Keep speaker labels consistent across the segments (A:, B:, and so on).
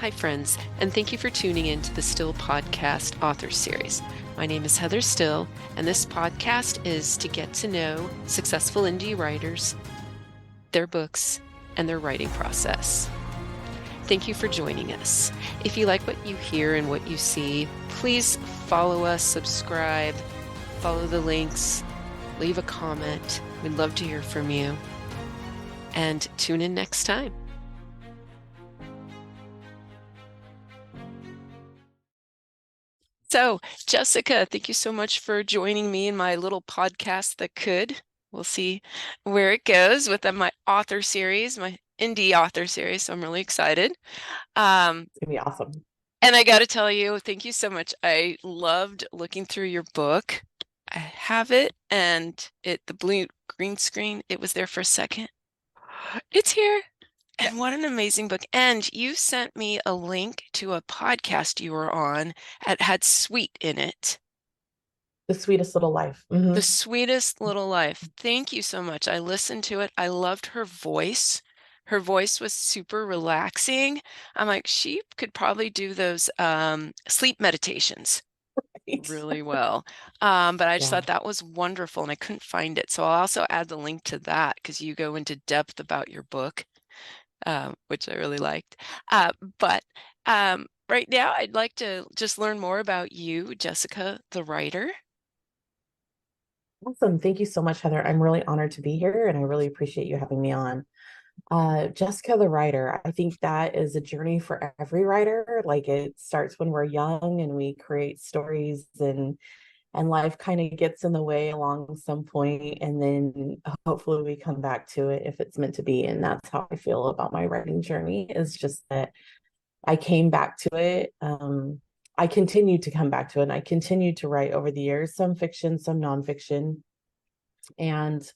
A: Hi, friends, and thank you for tuning in to the Still Podcast Author Series. My name is Heather Still, and this podcast is to get to know successful indie writers, their books, and their writing process. Thank you for joining us. If you like what you hear and what you see, please follow us, subscribe, follow the links, leave a comment. We'd love to hear from you. And tune in next time. So, Jessica, thank you so much for joining me in my little podcast that could. We'll see where it goes with my author series, my indie author series. So I'm really excited.
B: It's gonna be awesome.
A: And I got to tell you, thank you so much. I loved looking through your book. I have it, and the blue green screen, it was there for a second. It's here. And what an amazing book. And you sent me a link to a podcast you were on. It had sweet in it.
B: The Sweetest Little Life.
A: The Sweetest Little Life. Thank you so much. I listened to it. I loved her voice. Her voice was super relaxing. I'm like, she could probably do those sleep meditations really well. But I just
B: Yeah.
A: thought that was wonderful, and I couldn't find it. So I'll also add the link to that because you go into depth about your book, which I really liked. But right now, I'd like to just learn more about you, Jessica, the writer.
B: Awesome. Thank you so much, Heather. I'm really honored to be here and I really appreciate you having me on. Jessica the writer, I think that is a journey for every writer. Like it starts when we're young and we create stories and life kind of gets in the way along some point, and then hopefully we come back to it if it's meant to be. And that's how I feel about my writing journey, is just that I came back to it. I continue to come back to it, and I continue to write over the years, some fiction, some nonfiction. And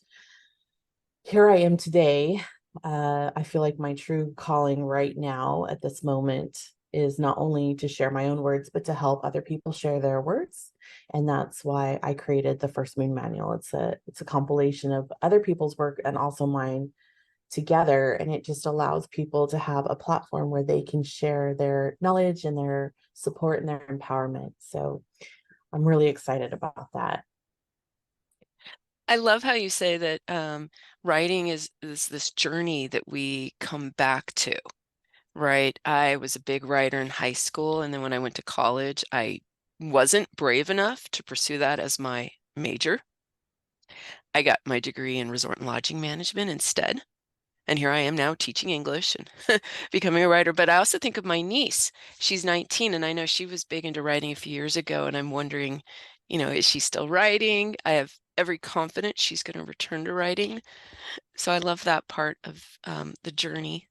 B: here I am today. I feel like my true calling right now at this moment is not only to share my own words, but to help other people share their words. And that's why I created the First Moon Manual. It's a compilation of other people's work and also mine together, and it just allows people to have a platform where they can share their knowledge and their support and their empowerment. So I'm really excited about that.
A: I love how you say that writing is this journey that we come back to, right? I was a big writer in high school, and then when I went to college, I wasn't brave enough to pursue that as my major. I got my degree in resort and lodging management instead. And here I am now teaching English and becoming a writer. But I also think of my niece. She's 19, and I know she was big into writing a few years ago. And I'm wondering, is she still writing? I have every confidence she's going to return to writing. So I love that part of the journey.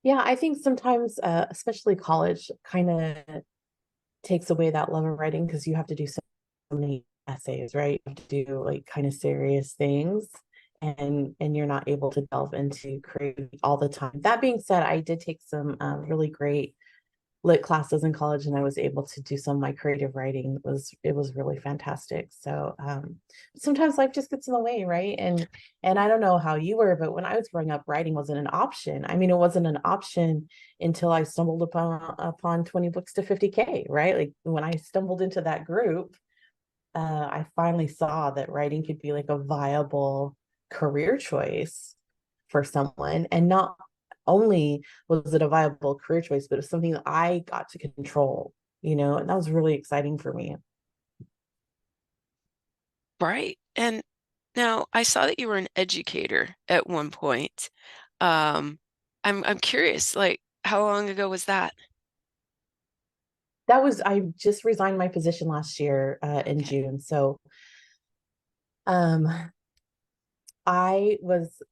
B: Yeah, I think sometimes, especially college, kind of takes away that love of writing because you have to do so many essays, right? You have to do like kind of serious things, and you're not able to delve into creative all the time. That being said, I did take some really great lit classes in college, and I was able to do some of my creative writing. It was really fantastic. So sometimes life just gets in the way, right? And I don't know how you were, but when I was growing up, writing wasn't an option. I mean, it wasn't an option until I stumbled upon 20 books to 50K, right? Like when I stumbled into that group, I finally saw that writing could be like a viable career choice for someone, and not only was it a viable career choice, but it's something that I got to control, and that was really exciting for me.
A: Right. And now I saw that you were an educator at one point. Um, I'm curious, like, how long ago was that?
B: I just resigned my position last year in
A: Okay.
B: June. So um, I was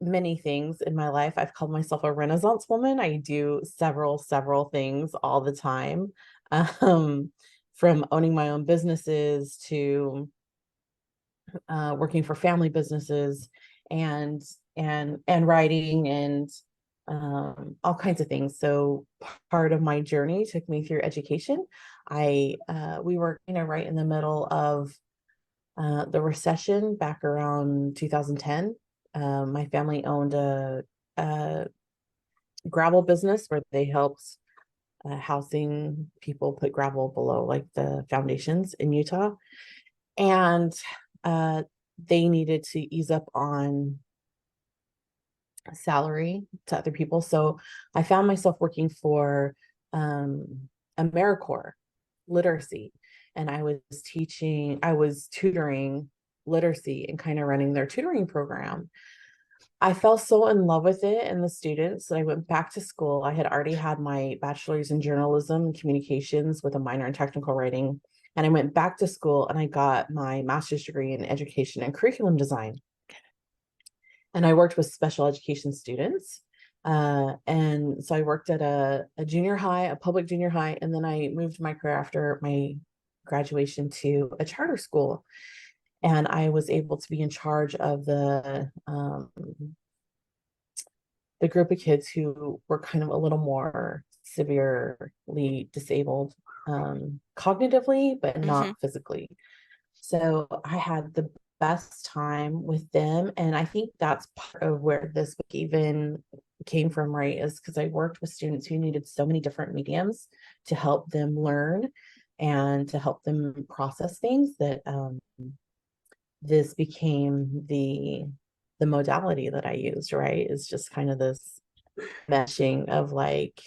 B: many things in my life. I've called myself a Renaissance woman. I do several things all the time, um, from owning my own businesses to working for family businesses, and and writing, and all kinds of things. So part of my journey took me through education. We were right in the middle of the recession back around 2010. My family owned a gravel business where they helped housing people put gravel below like the foundations in Utah. And uh, they needed to ease up on salary to other people. So I found myself working for AmeriCorps literacy. And I was tutoring literacy and kind of running their tutoring program. I fell so in love with it and the students that I went back to school. I had already had my bachelor's in journalism and communications with a minor in technical writing. And I went back to school and I got my master's degree in education and curriculum design. And I worked with special education students. And so I worked at a junior high, a public junior high, and then I moved my career after my graduation to a charter school. And I was able to be in charge of the group of kids who were kind of a little more severely disabled cognitively, but
A: Hmm.
B: not physically. So I had the best time with them. And I think that's part of where this book even came from, right? Is because I worked with students who needed so many different mediums to help them learn and to help them process things that this became the modality that I used, right? Is just kind of this meshing of like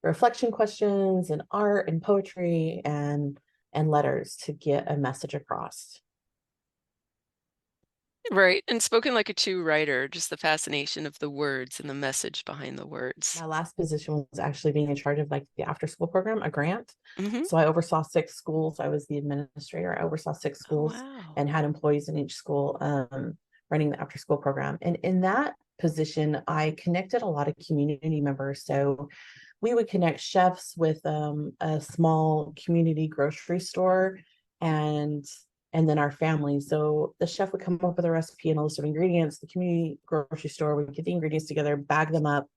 B: reflection questions and art and poetry and letters to get a message across.
A: Right. And spoken like a true writer, just the fascination of the words and the message behind the words.
B: My last position was actually being in charge of like the after school program, a grant.
A: Hmm.
B: So I oversaw 6 schools. I was the administrator. I oversaw six
A: Oh,
B: schools
A: wow.
B: and had employees in each school running the after school program. And in that position, I connected a lot of community members. So we would connect chefs with a small community grocery store and and then our family. So the chef would come up with a recipe and a list of ingredients. The community grocery store would get the ingredients together, bag them up,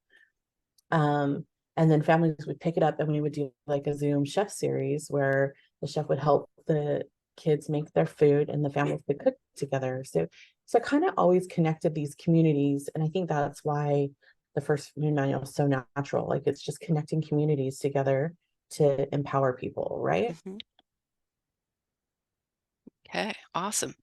B: um, and then families would pick it up and we would do like a Zoom chef series where the chef would help the kids make their food and the families could cook together. So I kind of always connected these communities. And I think that's why the first Moon Manual is so natural. Like it's just connecting communities together to empower people, right?
A: Hmm. Okay, awesome.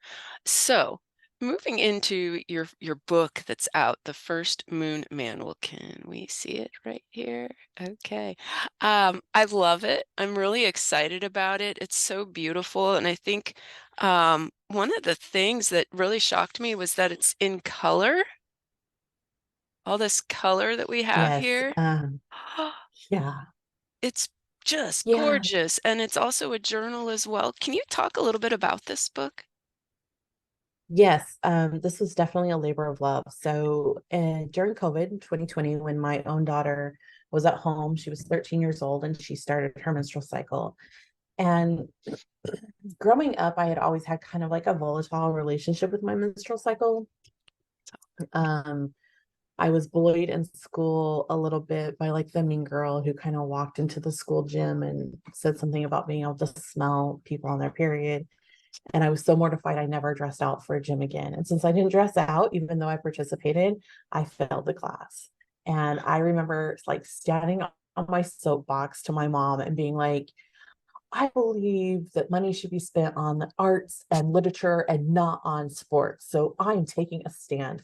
A: So, moving into your book that's out, The First Moon Manual. Can we see it right here? Okay. I love it. I'm really excited about it. It's so beautiful, and I think one of the things that really shocked me was that it's in color. All this color that we have
B: Yes.
A: here.
B: Yeah.
A: It's just
B: Yeah.
A: gorgeous, and it's also a journal as well. Can you talk a little bit about this book?
B: Yes, this was definitely a labor of love. So during COVID in 2020, when my own daughter was at home, she was 13 years old and she started her menstrual cycle. And growing up, I had always had kind of like a volatile relationship with my menstrual cycle. Um, I was bullied in school a little bit by like the mean girl who kind of walked into the school gym and said something about being able to smell people on their period. And I was so mortified I never dressed out for a gym again. And since I didn't dress out, even though I participated, I failed the class. And I remember like standing on my soapbox to my mom and being like, I believe that money should be spent on the arts and literature and not on sports. So I'm taking a stand.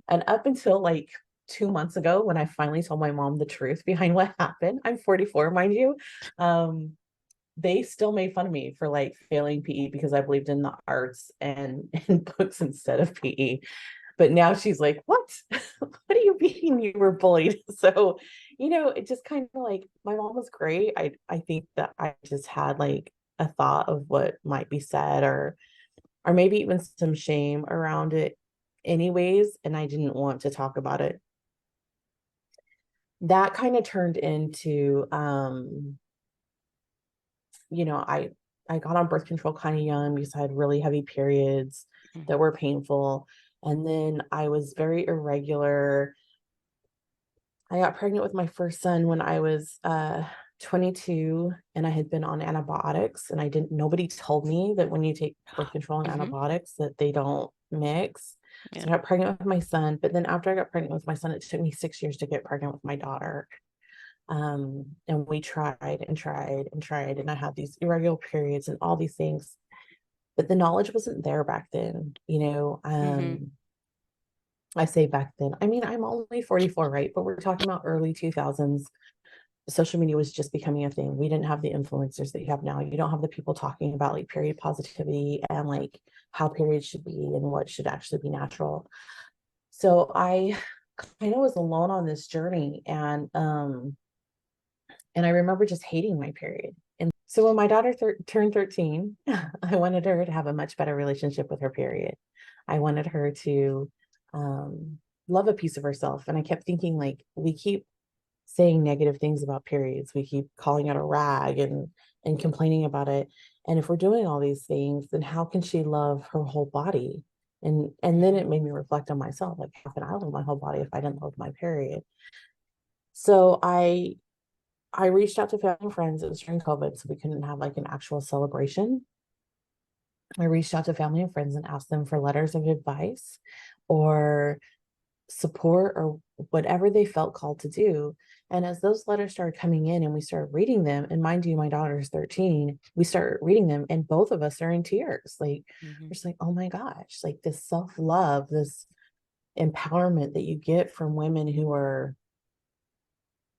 B: And up until like 2 months ago, when I finally told my mom the truth behind what happened, I'm 44, mind you. Um, they still made fun of me for like failing PE because I believed in the arts and in books instead of PE. But now she's like, what? What do you mean you were bullied? So, it just kind of like my mom was great. I think that I just had like a thought of what might be said or maybe even some shame around it anyways, and I didn't want to talk about it. That kind of turned into you know, I got on birth control kind of young because I had really heavy periods that were painful. And then I was very irregular. I got pregnant with my first son when I was 22 and I had been on antibiotics and I didn't nobody told me that when you take birth control and
A: Hmm.
B: antibiotics that they don't mix.
A: Yeah.
B: So I got pregnant with my son, but then after I got pregnant with my son, it took me 6 years to get pregnant with my daughter. And we tried and tried and tried, and I had these irregular periods and all these things, but the knowledge wasn't there back then, you know.
A: Mm-hmm.
B: I say back then, I mean, I'm only 44, right? But we're talking about early 2000s. Social media was just becoming a thing. We didn't have the influencers that you have now. You don't have the people talking about like period positivity and like how periods should be and what should actually be natural. So I kind of was alone on this journey, and I remember just hating my period. And so when my daughter turned 13, I wanted her to have a much better relationship with her period. I wanted her to um, love a piece of herself. And I kept thinking, like, we keep saying negative things about periods. We keep calling it a rag and complaining about it. And if we're doing all these things, then how can she love her whole body? And then
A: Mm-hmm.
B: it made me reflect on myself, like how can I love my whole body if I didn't love my period? So I reached out to family and friends. It was during COVID, so we couldn't have like an actual celebration. I reached out to family and friends and asked them for letters of advice or support or whatever they felt called to do. And as those letters started coming in and we started reading them, and mind you, my daughter's 13, we started reading them and both of us are in tears. Like,
A: Mm-hmm.
B: we're just like, oh my gosh, like this self love, this empowerment that you get from women who are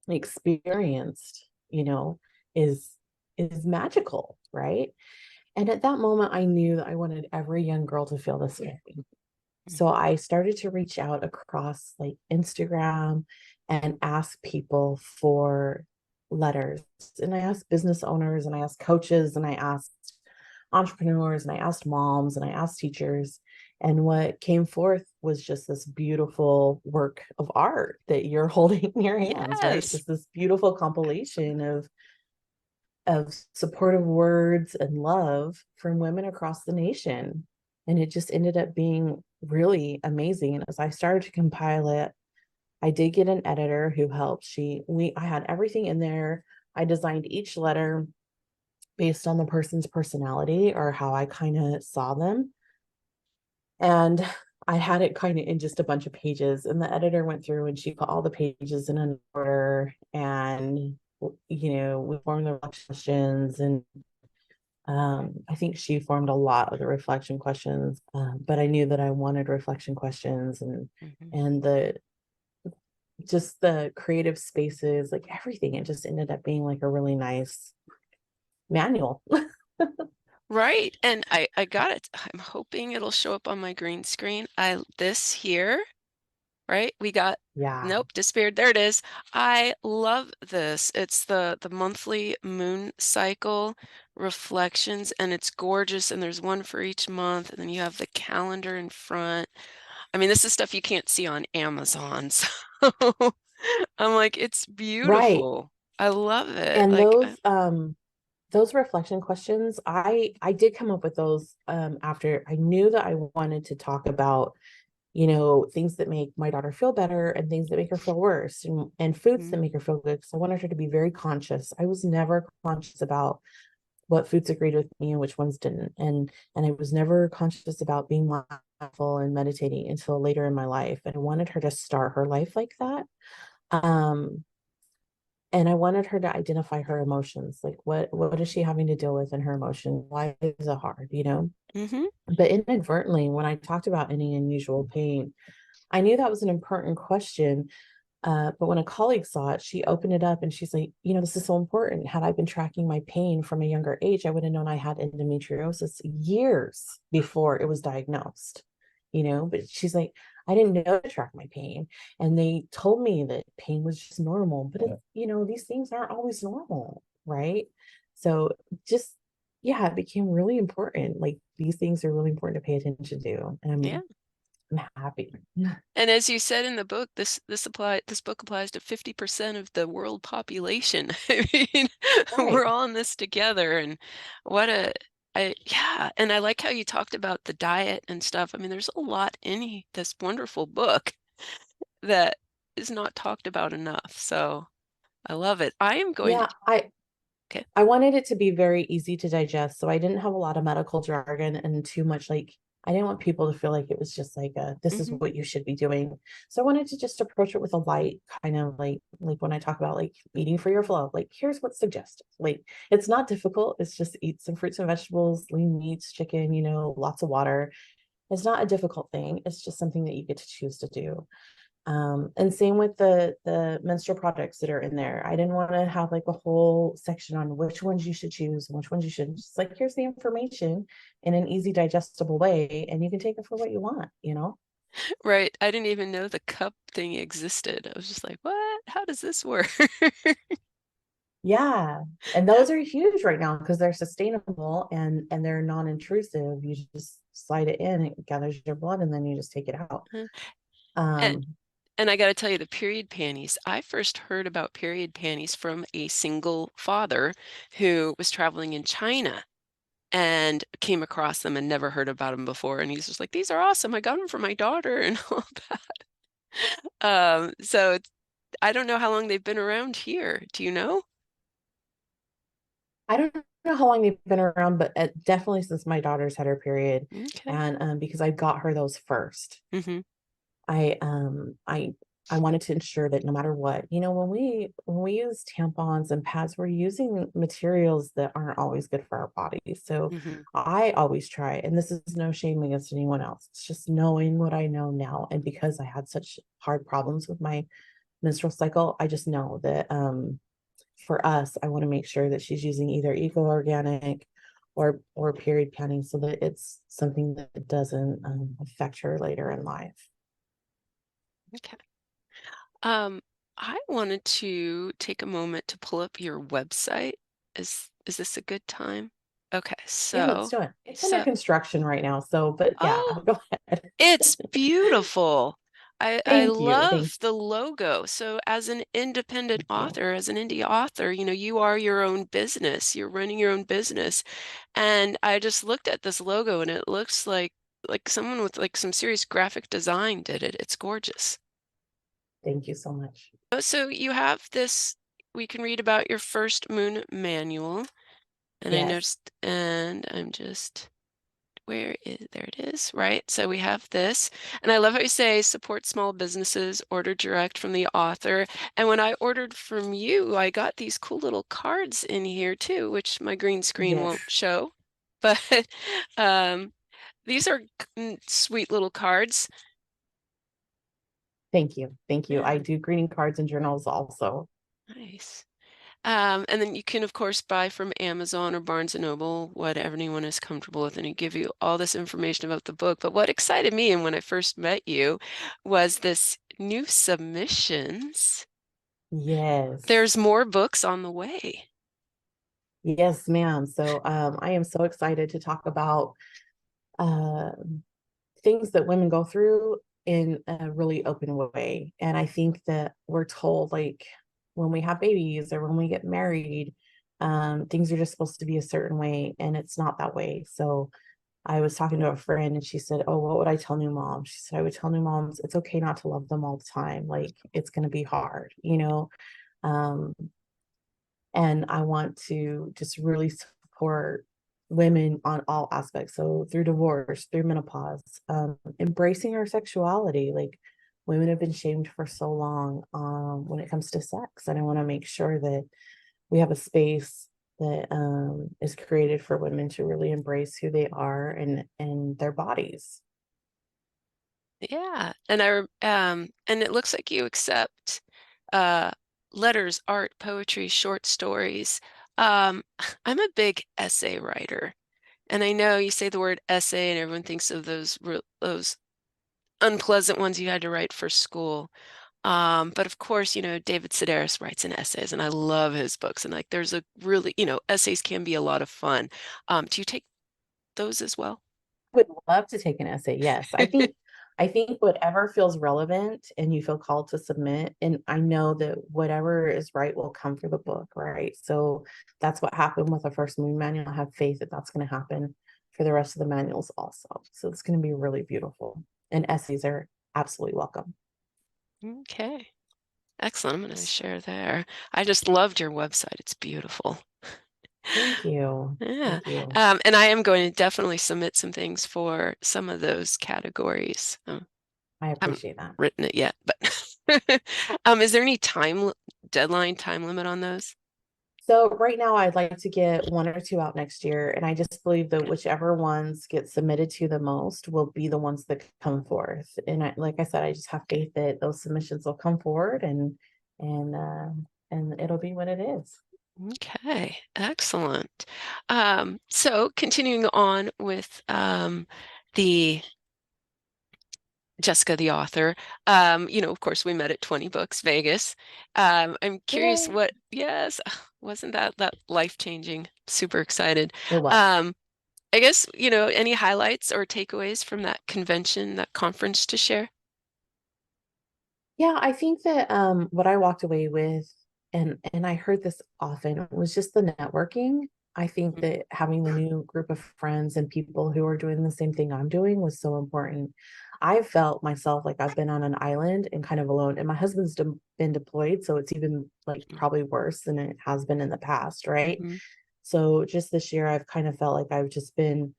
B: experienced, you know, is is magical, right? And at that moment, I knew that I wanted every young girl to feel this way. So
A: Mm-hmm.
B: I started to reach out across like Instagram and ask people for letters. And I asked business owners and I asked coaches and I asked entrepreneurs and I asked moms and I asked teachers. And what came forth was just this beautiful work of art that you're holding in your hands, right?
A: Yes.
B: Just this beautiful compilation of supportive words and love from women across the nation. And it just ended up being really amazing. And as I started to compile it, I did get an editor who helped. I had everything in there. I designed each letter based on the person's personality or how I kind of saw them. And I had it kind of in just a bunch of pages. And the editor went through and she put all the pages in an order. And, you know, we formed the questions and I think she formed a lot of the reflection questions, but I knew that I wanted reflection questions
A: Mm-hmm.
B: and the just the creative spaces, like everything. It just ended up being like a really nice manual.
A: Right. And I got it. I'm hoping it'll show up on my green screen. This here, right? We got,
B: Yeah,
A: nope, disappeared. There it is. I love this. It's the monthly moon cycle reflections, and it's gorgeous. And there's one for each month, and then you have the calendar in front. I mean, this is stuff you can't see on Amazon. So I'm like, it's
B: right.
A: beautiful. I love it.
B: And
A: Like,
B: those reflection questions, I did come up with those after I knew that I wanted to talk about, you know, things that make my daughter feel better and things that make her feel worse and foods that
A: mhm,
B: make her feel good. So I wanted her to be very conscious. I was never conscious about what foods agreed with me and which ones didn't. And I was never conscious about being mindful and meditating until later in my life. And I wanted her to start her life like that. Um, and I wanted her to identify her emotions. Like what is she having to deal with in her emotion? Why is it hard, you know?
A: mhm.
B: But inadvertently, when I talked about any unusual pain, I knew that was an important question. But when a colleague saw it, she opened it up and she's like, you know, this is so important. Had I been tracking my pain from a younger age, I would have known I had endometriosis years before it was diagnosed, you know. But she's like, I didn't know to track my pain. And they told me that pain was just normal. But, you know, these things aren't always normal, right? So just, yeah, it became really important. Like these things are really important to pay attention to. And
A: Yeah.
B: I'm happy.
A: And as you said in the book, this book applies to 50% of the world population. I mean, we're
B: Right.
A: all in this together, and what a yeah, and I like how you talked about the diet and stuff. I mean, there's a lot in this wonderful book that is not talked about enough. So I love it. I am going to
B: Yeah, I
A: okay.
B: I wanted it to be very easy to digest, so I didn't have a lot of medical jargon and too much like I didn't want people to feel like it was just like this is
A: Hmm.
B: what you should be doing. So I wanted to just approach it with a light kind of like when I talk about like eating for your flow, like here's what's suggested. Like it's not difficult. It's just eat some fruits and vegetables, lean meats, chicken, lots of water. It's not a difficult thing. It's just something that you get to choose to do. And same with the menstrual products that are in there. I didn't want to have like a whole section on which ones you should choose and which ones you shouldn't. Just like here's the information in an easy digestible way, and you can take it for what you want.
A: Right. I didn't even know the cup thing existed. I was just like, what? How does this work?
B: Yeah. And those are huge right now because they're sustainable and they're non-intrusive. You just slide it in, it gathers your blood, and then you just take it out.
A: And,
B: Um,
A: and I got to tell you, the period panties, I first heard about period panties from a single father who was traveling in China and came across them and never heard about them before. And he's just like, these are awesome. I got them for my daughter and all that. So I don't know how long they've been around here. Do you know?
B: I don't know how long they've been around, but definitely since my daughter's had her period,
A: Okay.
B: and because I got her those first.
A: Hmm.
B: I um I wanted to ensure that no matter what, when we use tampons and pads, we're using materials that aren't always good for our bodies. So
A: Hmm.
B: I always try, and this is no shame against anyone else. It's just knowing what I know now. And because I had such hard problems with my menstrual cycle, I just know that for us, I want to make sure that she's using either eco organic or period panning so that it's something that doesn't affect her later in life.
A: Okay. Um, I wanted to take a moment to pull up your website. Is this a good time? Okay,
B: Yeah, let's
A: so
B: do it. It's under
A: so
B: construction right now. So, but yeah,
A: oh,
B: go ahead.
A: it's beautiful. I
B: Thank you. Thank
A: love the logo. So as an independent
B: you.
A: author, as an indie author, you are your own business. You're running your own business. And I just looked at this logo and it looks like someone with like some serious graphic design did it. It's gorgeous.
B: Thank you so much.
A: Oh, so you have this, we can read about your first moon manual. And I
B: Yes.
A: noticed, and I'm just, there it is, right? So we have this. And I love how you say support small businesses, order direct from the author. And when I ordered from you, I got these cool little cards in here too, which my green screen won't
B: Yes.
A: show. But um, these are sweet little cards.
B: Thank you. Thank you. I
A: Yeah,
B: do greeting cards and journals also.
A: nice. And then you can, of course, buy from Amazon or Barnes& and Noble, whatever anyone is comfortable with, and it give you all this information about the book. But what excited me, and when I first met you, was this new submissions.
B: Yes.
A: There's more books on the way.
B: Yes, ma'am. So I am so excited to talk about uh, things that women go through in a really open way. And I think that we're told like when we have babies or when we get married, things are just supposed to be a certain way, and it's not that way. So I was talking to a friend and she said, oh, what would I tell new moms? She said, I would tell new moms it's okay not to love them all the time. Like it's going to be hard. Um, and I want to just really support women on all aspects. So through divorce, through menopause, embracing our sexuality. Like women have been shamed for so long when it comes to sex, and I want to make sure that we have a space that is created for women to really embrace who they are and their bodies.
A: Yeah, and it looks like you accept uh letters, art, poetry, short stories. Um, I'm a big essay writer. And I know you say the word essay and everyone thinks of those unpleasant ones you had to write for school. But of course, David Sedaris writes in essays and I love his books. And like there's a really, essays can be a lot of fun. Do you take those as well?
B: Would love to take an essay. Yes. I think whatever feels relevant and you feel called to submit, and I know that whatever is right will come through the book, right? So that's what happened with the first moon manual. I have faith that that's going to happen for the rest of the manuals also. So it's going to be really beautiful. And essays are absolutely welcome.
A: Okay, excellent. I'm going to share there. I just loved your website. It's beautiful.
B: Thank you.
A: Yeah.
B: Thank you.
A: And I am going to definitely submit some things for some of those categories.
B: I
A: Haven't
B: appreciate that.
A: written it yet, but is there any deadline, time limit on those?
B: So right now I'd like to get one or two out next year. And I just believe that whichever ones get submitted to the most will be the ones that come forth. And like I said, I just have faith that those submissions will come forward and and it'll be what it is.
A: Okay, excellent. So continuing on with the Jessica, the author, of course, we met at 20 Books, Vegas. I'm curious
B: Yay.
A: yes, wasn't that life-changing? Super excited.
B: It was.
A: Um, I guess, any highlights or takeaways from that convention, that conference to share?
B: Yeah, I think that what I walked away with, and I heard this often, was just the networking. I think that having the new group of friends and people who are doing the same thing I'm doing was so important. I felt myself like I've been on an island and kind of alone, and my husband's been deployed, so it's even like probably worse than it has been in the past, right?
A: Mm-hmm.
B: So just this year, I've kind of felt like I've just been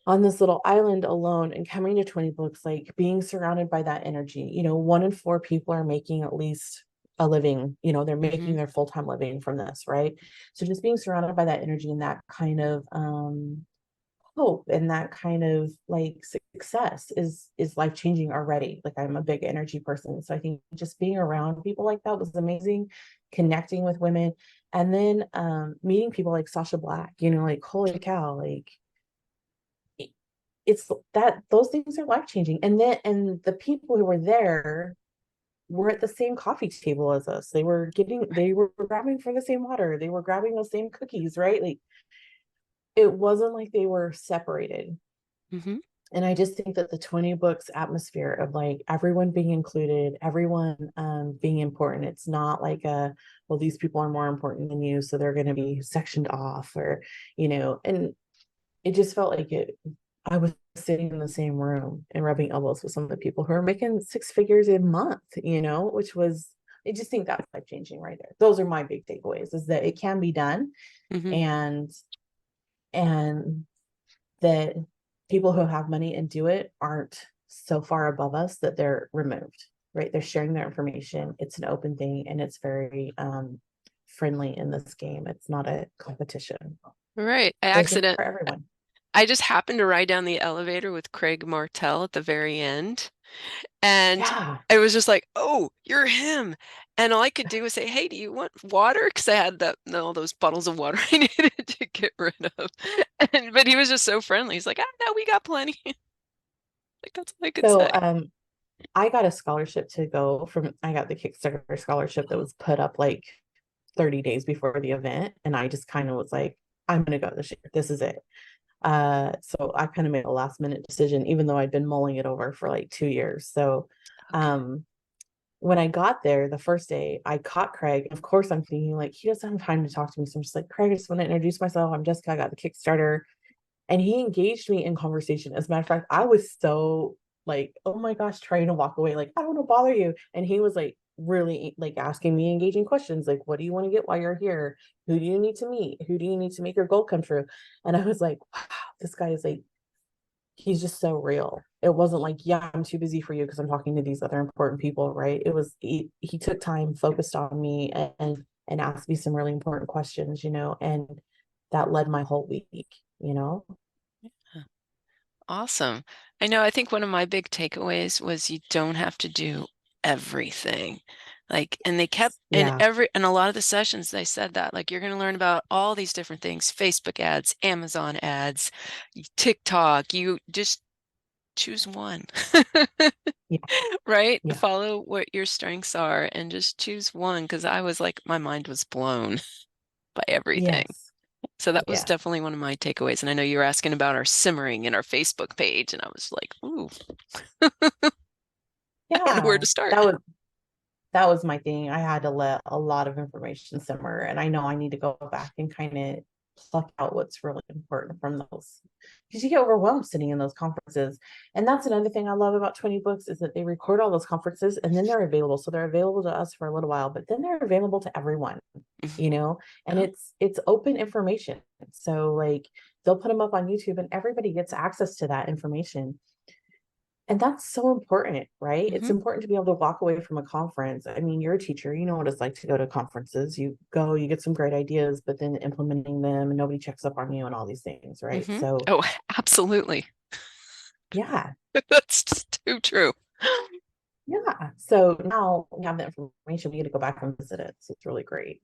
B: on this little island alone and coming to 20 books, like being surrounded by that energy. One in four people are making at least a living, they're
A: Mm-hmm.
B: making their full-time living from this, right? So just being surrounded by that energy and that kind of hope and that kind of like success is life changing already. Like I'm a big energy person. So I think just being around people like that was amazing, connecting with women, and then meeting people like Sasha Black, like holy cow, like it's that those things are life changing. And the people who were there were at the same coffee table as us. They were grabbing for the same water. They were grabbing those same cookies, right? Like it wasn't like they were separated.
A: Mm-hmm.
B: And I just think that the 20 books atmosphere of like everyone being included, everyone being important. It's not like well, these people are more important than you, so they're going to be sectioned off or, and it just felt like I was sitting in the same room and rubbing elbows with some of the people who are making six figures a month, which was, I just think that's life changing right there. Those are my big takeaways, is that it can be done,
A: Mm-hmm.
B: and and that people who have money and do it aren't so far above us that they're removed, right? They're sharing their information. It's an open thing and it's very friendly in this game. It's not a competition.
A: Right.
B: There's room for everyone.
A: I just happened to ride down the elevator with Craig Martell at the very end. And
B: Yeah.
A: I was just like, oh, you're him. And all I could do was say, hey, do you want water? Because I had all those bottles of water I needed to get rid of. But he was just so friendly. He's like, no, we got plenty. Like, that's all I could
B: So
A: say.
B: I got a scholarship to go from, I got the Kickstarter scholarship that was put up like 30 days before the event. And I just kind of was like, I'm going to go this year. This is it. So I kind of made a last minute decision, even though I'd been mulling it over for like 2 years. So,
A: Okay.
B: um, when I got there the first day, I caught Craig. Of course, I'm thinking like he doesn't have time to talk to me. So I'm just like, Craig, I just want to introduce myself. I'm Jessica. I got the Kickstarter, and he engaged me in conversation. As a matter of fact, I was so like, oh my gosh, trying to walk away, like I don't want to bother you, and he was like really like asking me engaging questions, like what do you want to get while you're here? Who do you need to meet? Who do you need to make your goal come true? And I was like, wow, this guy is like, he's just so real. It wasn't like, yeah, I'm too busy for you because I'm talking to these other important people, right? It was he took time, focused on me, and asked me some really important questions, and that led my whole week.
A: Awesome. I know, I think one of my big takeaways was you don't have to do everything. Like, and they kept
B: Yeah.
A: in a lot of the sessions, they said that, like, you're going to learn about all these different things, Facebook ads, Amazon ads, TikTok, you just choose one,
B: Yeah.
A: right?
B: Yeah.
A: Follow what your strengths are and just choose one. Because I was like, my mind was blown by everything.
B: Yes.
A: So that was
B: Yeah.
A: definitely one of my takeaways. And I know you were asking about our simmering in our Facebook page, and I was like, ooh, I don't know where
B: Yeah.
A: to start.
B: That was my thing. I had to let a lot of information simmer, and I know I need to go back and kind of pluck out what's really important from those, because you get overwhelmed sitting in those conferences. And that's another thing I love about 20 books is that they record all those conferences and then they're available. So they're available to us for a little while, but then they're available to everyone,
A: Mhm.
B: you know, and
A: Oh,
B: it's open information. So like they'll put them up on YouTube and everybody gets access to that information. And that's so important, right? It's
A: mhm,
B: important to be able to walk away from a conference. I mean, you're a teacher, you know what it's like to go to conferences. You go, you get some great ideas, but then implementing them and nobody checks up on you and all these things, right?
A: mhm.
B: So,
A: Oh, absolutely.
B: yeah,
A: That's just too true.
B: yeah. So now we have the information, we get to go back and visit it. So it's really great.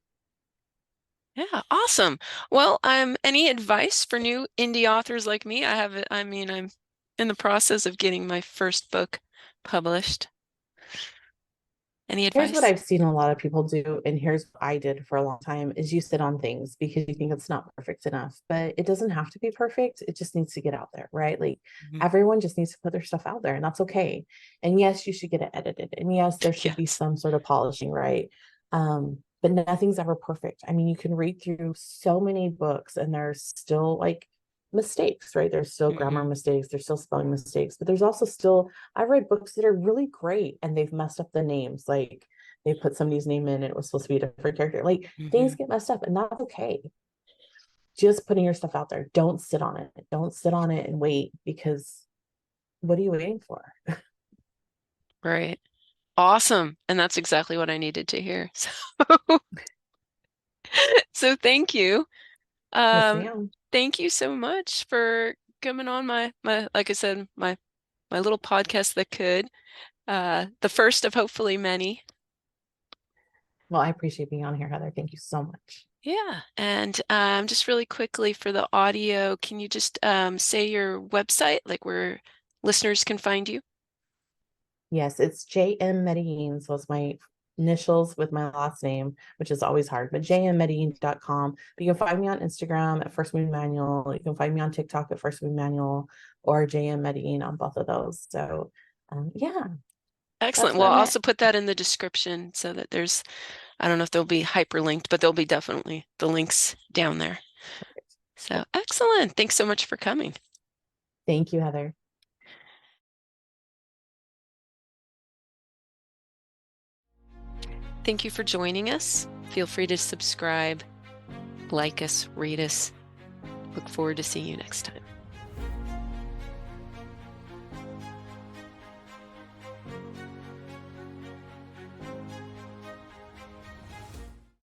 A: Yeah, awesome. Well, any advice for new indie authors like me? I mean, I'm in the process of getting my first book published. Any
B: Here's what
A: advice?
B: I've seen a lot of people do, and here's what I did for a long time is you sit on things because you think it's not perfect enough, but it doesn't have to be perfect. It just needs to get out there, right? Like
A: Mhm.
B: everyone just needs to put their stuff out there, and that's okay. And yes, you should get it edited. And yes, there should be
A: Yes.
B: some sort of polishing, right? But nothing's ever perfect. I mean, you can read through so many books and there's still like mistakes, right? There's still grammar
A: Hmm.
B: mistakes, there's still spelling mistakes, but there's also still I've read books that are really great and they've messed up the names. Like they put somebody's name in and it was supposed to be a different character. Like things
A: Hmm.
B: get messed up and that's okay. Just putting your stuff out there. Don't sit on it. Don't sit on it and wait because what are you waiting for?
A: Right. Awesome. And that's exactly what I needed to hear. So thank you.
B: Yes,
A: Um,
B: ma'am.
A: Thank you so much for coming on like I said, my little podcast that could, the first of hopefully many.
B: Well, I appreciate being on here, Heather. Thank you so much.
A: Yeah. And just really quickly for the audio, can you just say your website, like where listeners can find you?
B: Yes, it's JM Medellin. So it's my initials with my last name, which is always hard, but jmmedellin.com. But you can find me on Instagram at First Moon Manual. You can find me on TikTok at First Moon Manual or JM Medellin on both of those. So yeah,
A: Excellent.
B: that's
A: Well,
B: where
A: I'll
B: I'm at.
A: also put that in the description so that I don't know if they'll be hyperlinked, but there'll be definitely the links down there. So excellent. Thanks so much for coming.
B: Thank you, Heather.
A: Thank you for joining us. Feel free to subscribe, like us, rate us. Look forward to seeing you next time.